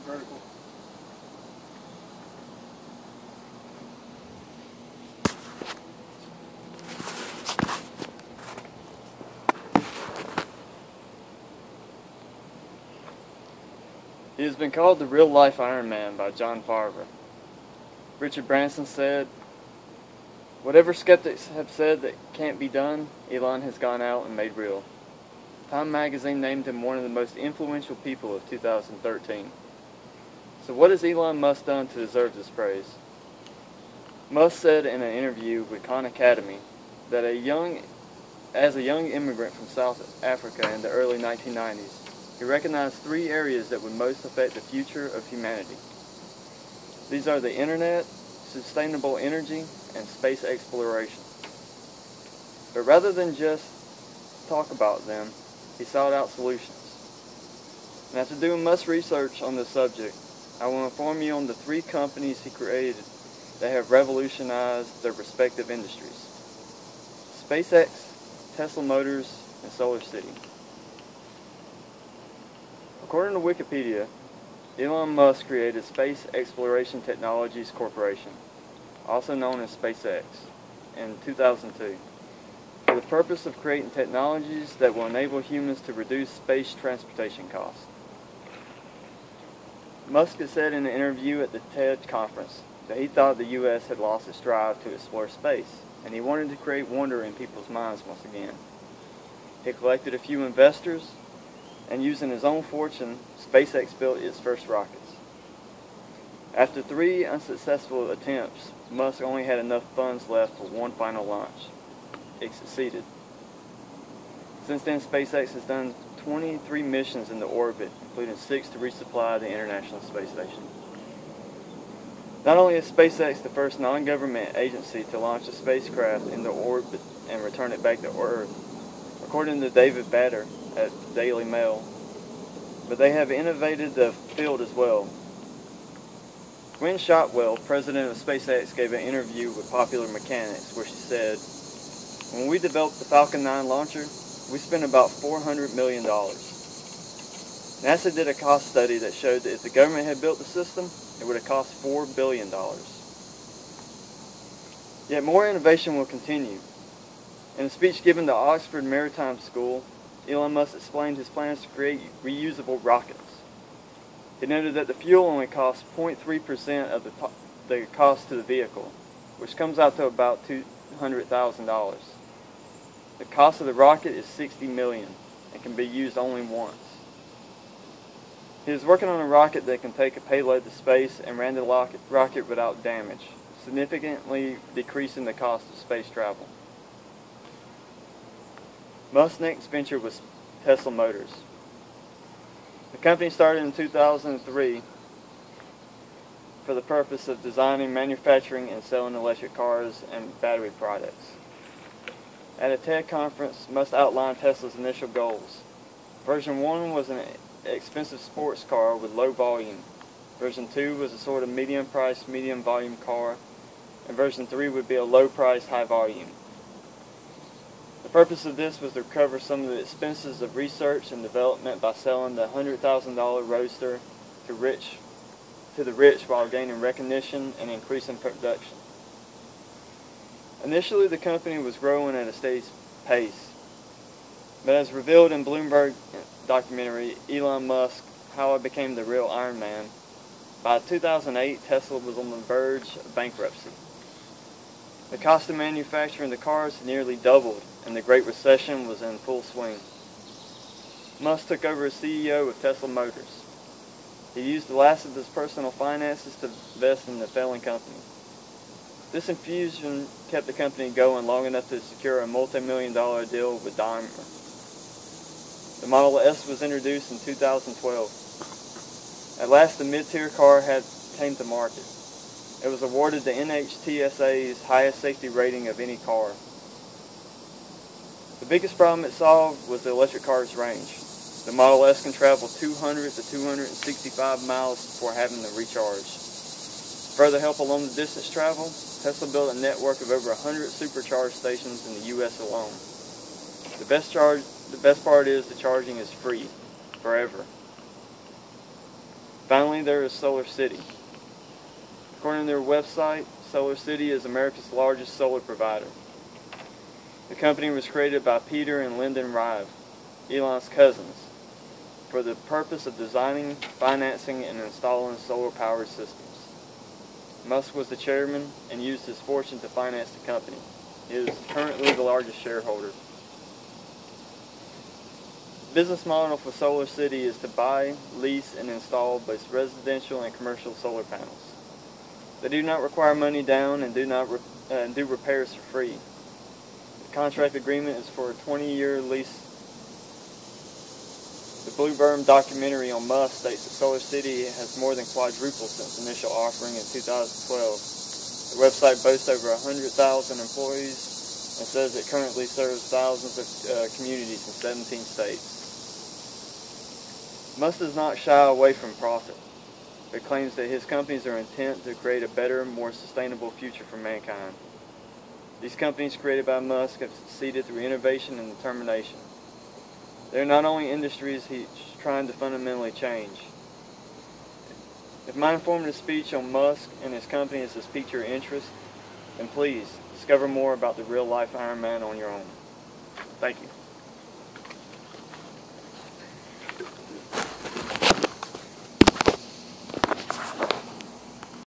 vertical. He has been called the real-life Iron Man by John Farver. Richard Branson said, "Whatever skeptics have said that can't be done, Elon has gone out and made real." Time magazine named him one of the most influential people of 2013. So what has Elon Musk done to deserve this praise? Musk said in an interview with Khan Academy that as a young immigrant from South Africa in the early 1990s, he recognized three areas that would most affect the future of humanity. These are the internet, sustainable energy, and space exploration. But rather than just talk about them, he sought out solutions. And after doing much research on this subject, I will inform you on the three companies he created that have revolutionized their respective industries: SpaceX, Tesla Motors, and SolarCity. According to Wikipedia, Elon Musk created Space Exploration Technologies Corporation, also known as SpaceX, in 2002, for the purpose of creating technologies that will enable humans to reduce space transportation costs. Musk has said in an interview at the TED conference that he thought the U.S. had lost its drive to explore space, and he wanted to create wonder in people's minds once again. He collected a few investors, and using his own fortune, SpaceX built its first rockets. After 3 unsuccessful attempts, Musk only had enough funds left for one final launch. It succeeded. Since then, SpaceX has done 23 missions into orbit, including 6 to resupply the International Space Station. Not only is SpaceX the first non-government agency to launch a spacecraft into orbit and return it back to Earth, according to David Bader at the Daily Mail, but they have innovated the field as well. Gwynne Shotwell, president of SpaceX, gave an interview with Popular Mechanics where she said, "When we developed the Falcon 9 launcher, we spent about $400 million. NASA did a cost study that showed that if the government had built the system, it would have cost $4 billion. Yet more innovation will continue." In a speech given to Oxford Maritime School, Elon Musk explained his plans to create reusable rockets. He noted that the fuel only costs 0.3% of the cost to the vehicle, which comes out to about $200,000. The cost of the rocket is $60 million and can be used only once. He is working on a rocket that can take a payload to space and land the rocket without damage, significantly decreasing the cost of space travel. Musk's next venture was Tesla Motors. The company started in 2003 for the purpose of designing, manufacturing, and selling electric cars and battery products. At a TED conference, Musk outlined Tesla's initial goals. Version 1 was an expensive sports car with low volume. Version 2 was a sort of medium-priced, medium-volume car. And version 3 would be a low-priced, high-volume. The purpose of this was to cover some of the expenses of research and development by selling the $100,000 Roadster to the rich while gaining recognition and increasing production. Initially, the company was growing at a steady pace, but as revealed in Bloomberg documentary Elon Musk, How I Became the Real Iron Man, by 2008, Tesla was on the verge of bankruptcy. The cost of manufacturing the cars nearly doubled, and the Great Recession was in full swing. Musk took over as CEO of Tesla Motors. He used the last of his personal finances to invest in the failing company. This infusion kept the company going long enough to secure a multi-million-dollar deal with Daimler. The Model S was introduced in 2012. At last, the mid-tier car came to market. It was awarded the NHTSA's highest safety rating of any car. The biggest problem it solved was the electric car's range. The Model S can travel 200 to 265 miles before having to recharge. To further help along the distance travel, Tesla built a network of over 100 supercharge stations in the U.S. alone. The best part is the charging is free, forever. Finally, there is Solar City. According to their website, Solar City is America's largest solar provider. The company was created by Peter and Lyndon Rive, Elon's cousins, for the purpose of designing, financing, and installing solar-powered systems. Musk was the chairman and used his fortune to finance the company. He is currently the largest shareholder. The business model for Solar City is to buy, lease, and install both residential and commercial solar panels. They do not require money down and do repairs for free. The contract agreement is for a 20-year lease. The Blue Bird documentary on Musk states that Solar City has more than quadrupled since initial offering in 2012. The website boasts over 100,000 employees and says it currently serves thousands of communities in 17 states. Musk does not shy away from profit, but claims that his companies are intent to create a better, more sustainable future for mankind. These companies created by Musk have succeeded through innovation and determination. They're not only industries he's trying to fundamentally change. If my informative speech on Musk and his companies has piqued your interest, then please discover more about the real-life Iron Man on your own. Thank you.